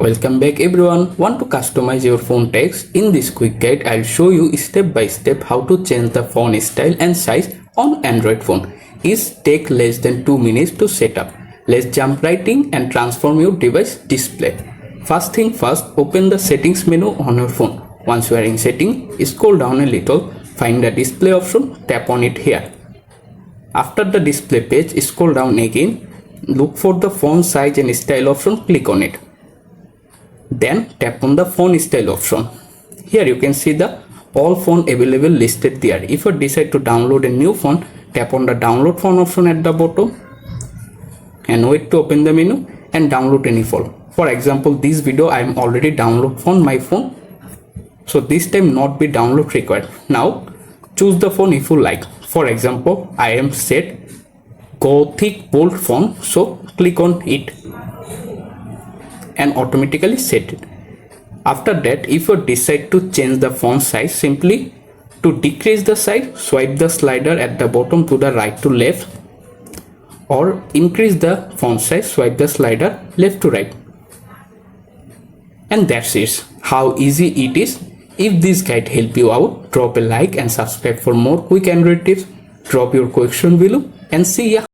Welcome back everyone. Want to customize your phone text? In this quick guide, I'll show you step by step how to change the font style and size on Android phone. It takes less than 2 minutes to set up. Let's jump right in and transform your device display. First thing first, open the settings menu on your phone. Once you are in setting, scroll down a little, find the display option, tap on it here. After the display page, scroll down again, look for the font size and style option, click on it. Then tap on the font style option. Here you can see the all font available listed there. If you decide to download a new font, tap on the download font option at the bottom and wait to open the menu and download any font. For example, this video I am already download on my phone, so this time not be download required. Now choose the font if you like. For example, I am set Gothic bold font, so click on it and automatically set it. After that, if you decide to change the font size, simply to decrease the size, swipe the slider at the bottom to the right to left, or increase the font size, swipe the slider left to right. And that's it. How easy it is. If this guide helped you out, drop a like and subscribe for more quick Android tips. Drop your question below and see ya.